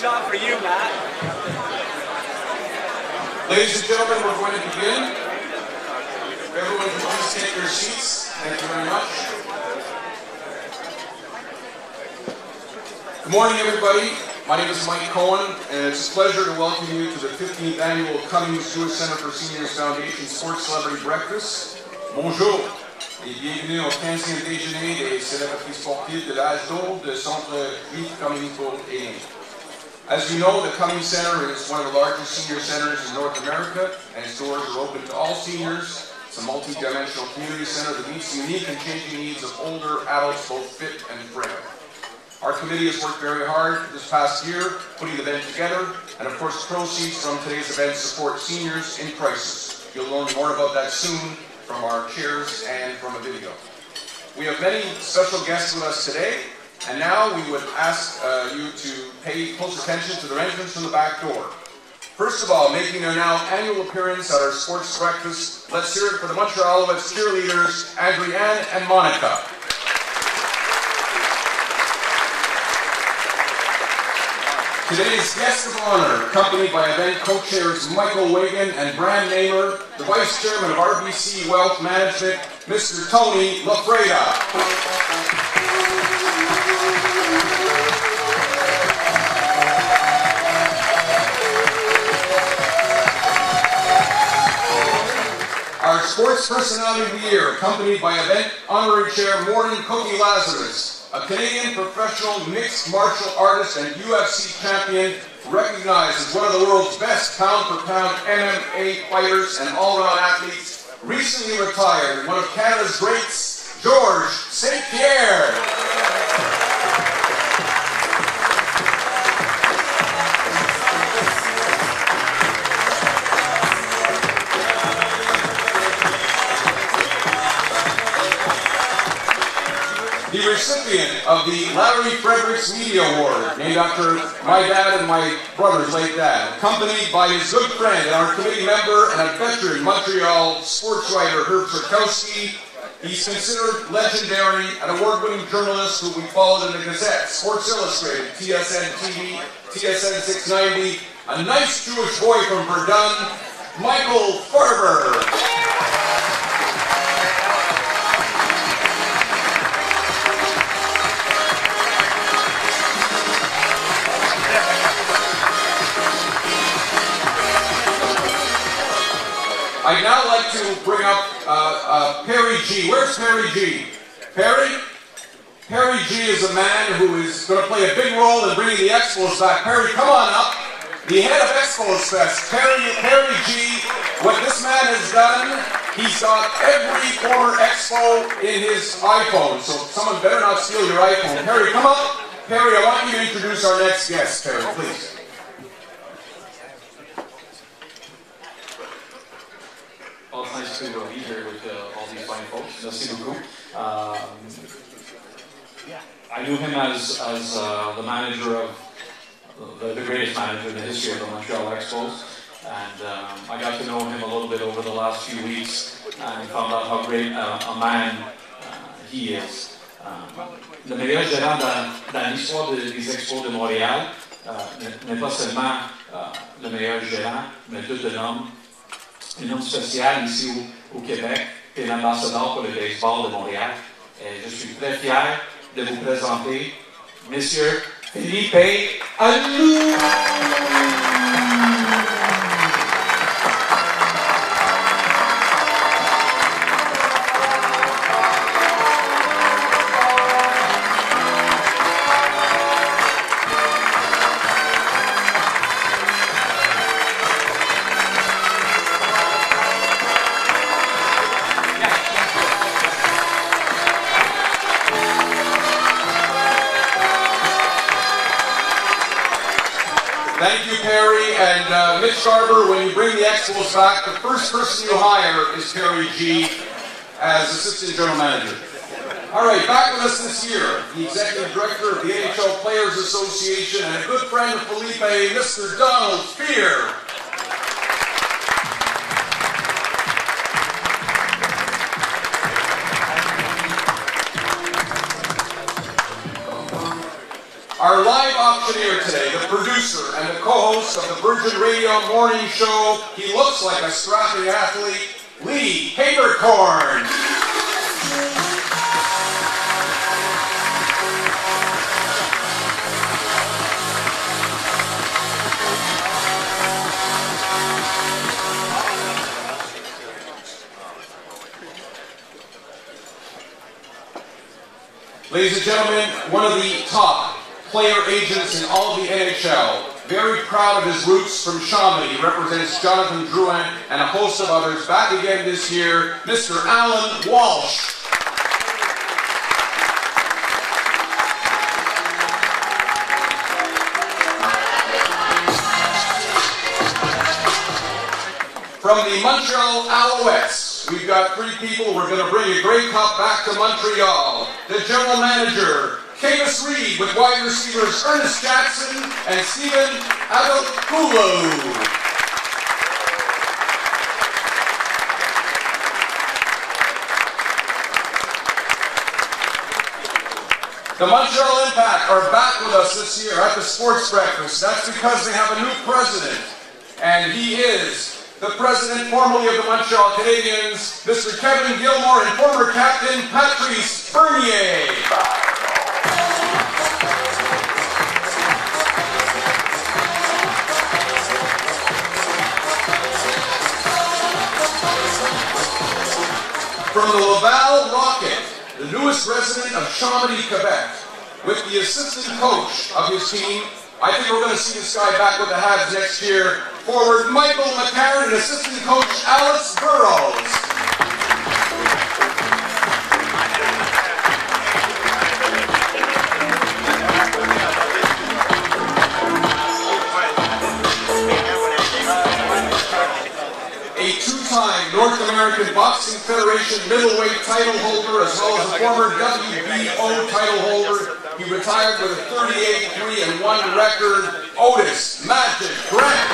job for you, Matt. Ladies and gentlemen, we're going to begin. Everyone can please take their seats. Thank you very much. Good morning, everybody. My name is Mike Cohen, and it's a pleasure to welcome you to the 15th annual Cummings Jewish Centre for Seniors Foundation Sports Celebrity Breakfast. Bonjour et bienvenue au 15e déjeuner des célébrités sportives de l'âge d'or de Centre Juif Cummings pour aînés. As you know, the Cummings Centre is one of the largest senior centers in North America, and its doors are open to all seniors. It's a multi-dimensional community center that meets the unique and changing needs of older adults, both fit and frail. Our committee has worked very hard this past year, putting the event together, and of course, proceeds from today's event support seniors in crisis. You'll learn more about that soon from our chairs and from a video. We have many special guests with us today, and now we would ask you to pay close attention to their entrance from the back door. First of all, making their now annual appearance at our sports breakfast, let's hear it for the Montreal Alouettes cheerleaders, Adrienne and Monica. Today's guest of honor, accompanied by event co-chairs Michael Wagan and Bram Namer, the Vice Chairman of RBC Wealth Management, Mr. Tony Loffreda. Our Sports Personality of the Year, accompanied by event honorary chair Morton Cookie Lazarus, a Canadian professional mixed martial artist and UFC champion, recognized as one of the world's best pound-for-pound MMA fighters and all-around athletes, recently retired, and one of Canada's greats, Georges St-Pierre. The recipient of the Larry Fredericks Media Award, named after my dad and my brother's late dad, accompanied by his good friend and our committee member and a veteran Montreal sports writer, Herb Sarkowski. He's considered legendary, an award-winning journalist who we followed in the Gazette, Sports Illustrated, TSN TV, TSN 690, a nice Jewish boy from Verdun, Michael Farber. I'd now like to bring up Perry G. Where's Perry G? Perry? Perry G is a man who is going to play a big role in bringing the Expos back. Perry, come on up. The head of Expos Fest, Perry G. What this man has done, he's got every former Expo in his iPhone, so someone better not steal your iPhone. Perry, come up. Perry, I want you to introduce our next guest, Perry, please. Well, it's nice to be here with all these fine folks. Merci beaucoup. I knew him as the manager of the greatest manager in the history of the Montreal Expos, and I got to know him a little bit over the last few weeks and found out how great a man he is. Le meilleur gérant dans l'histoire des Expos de Montréal n'est pas seulement le meilleur gérant, mais tout un homme social ici au Québec et l'ambassadeur pour le baseball de Montréal. Et je suis très fier de vous présenter Monsieur Felipe Alou. Thank you, Perry, and Mitch Garber, when you bring the Expos back, the first person you hire is Perry G. as Assistant General Manager. All right, back with us this year, the Executive Director of the NHL Players Association and a good friend of Felipe, Mr. Donald Spear. Our live auctioneer today, the producer and the co-host of the Virgin Radio Morning Show, he looks like a strapping athlete, Lee Habercorn. Ladies and gentlemen, one of the top player agents in all of the NHL. Very proud of his roots from Chamonix. He represents Jonathan Drouin and a host of others. Back again this year, Mr. Alan Walsh. From the Montreal Alouettes, we've got three people. We're going to bring a Grey Cup back to Montreal. The general manager, Camus Reed, with wide receivers Ernest Jackson and Stephen Alou. The Montreal Impact are back with us this year at the Sports Breakfast. That's because they have a new president, and he is the president formerly of the Montreal Canadiens, Mr. Kevin Gilmore, and former captain Patrice Bernier. From the Laval Rocket, the newest resident of Chamonix, Quebec, with the assistant coach of his team, I think we're going to see this guy back with the Habs next year. Forward Michael McCarron and assistant coach Alice Burrows. A two-time North American Boxing Federation middleweight title holder, as well as a former WBO title holder. He retired with a 38-3-1 record. Otis Magic Grant.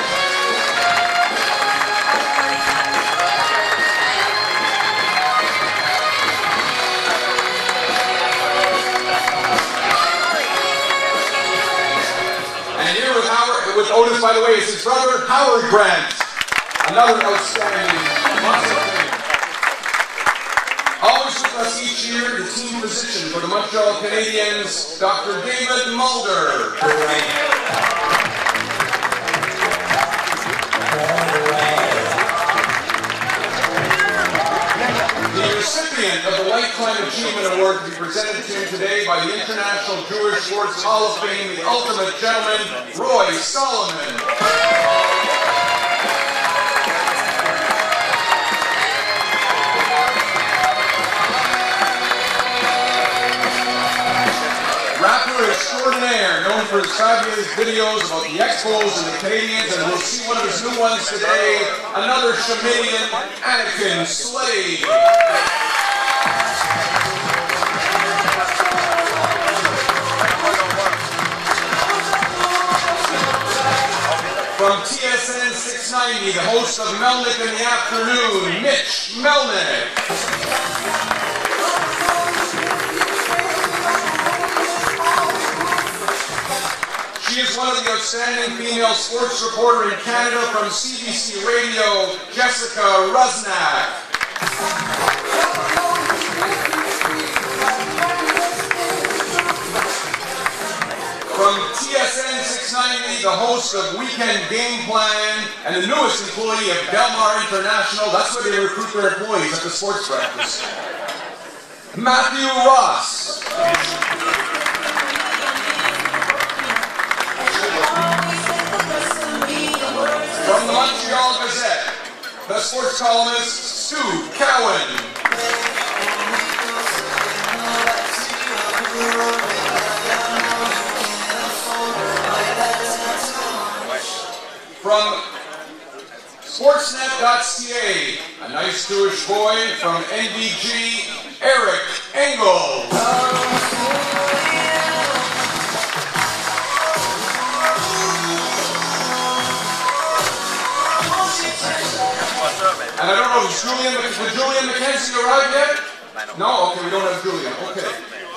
And here with Otis, by the way, is his brother, Howard Grant. Another outstanding muscle player. Always with us each year, the team physician for the Montreal Canadiens, Dr. David Mulder. The recipient of the Lifetime Achievement Award to be presented to him today by the International Jewish Sports Hall of Fame, the ultimate gentleman, Roy Solomon. Rapper extraordinaire, known for his fabulous videos about the Expos and the Canadians, and we'll see one of his new ones today, another Chameleon, Anakin Slade. From TSN 690, the host of Melnick in the Afternoon, Mitch Melnick. She is one of the outstanding female sports reporter in Canada from CBC Radio, Jessica Rusnak. From TSN 690, the host of Weekend Game Plan and the newest employee of Delmar International. That's where they recruit their employees at the Sports Breakfast. Matthew Ross. From the Montreal Gazette, the sports columnist Stu Cowan. From Sportsnet.ca, a nice Jewish boy from NBG, Eric Engel. And I don't know if Julian McKenzie arrived yet? No? Okay, we don't have Julian. Okay.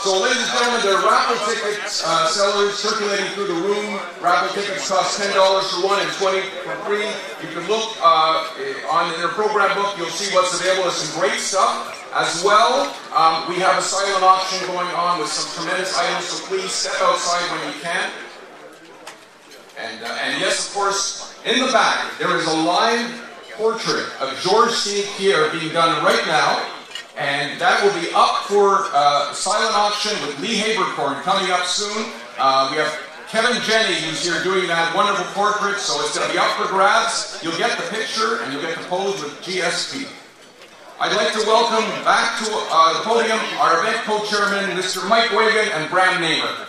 So, ladies and gentlemen, there are raffle tickets sellers circulating through the room. Raffle tickets cost $10 for one and $20 for free. You can look in their program book. You'll see what's available. There's some great stuff. As well, we have a silent auction going on with some tremendous items, so please step outside when you can. And yes, of course, in the back, there is a live portrait of Georges St-Pierre being done right now. And that will be up for silent auction with Lee Habercorn coming up soon. We have Kevin Jenny who's here doing that wonderful portrait, so it's going to be up for grabs. You'll get the picture and you'll get the pose with GSP. I'd like to welcome back to the podium our event co-chairman, Mr. Mike Wagan and Bram Namer.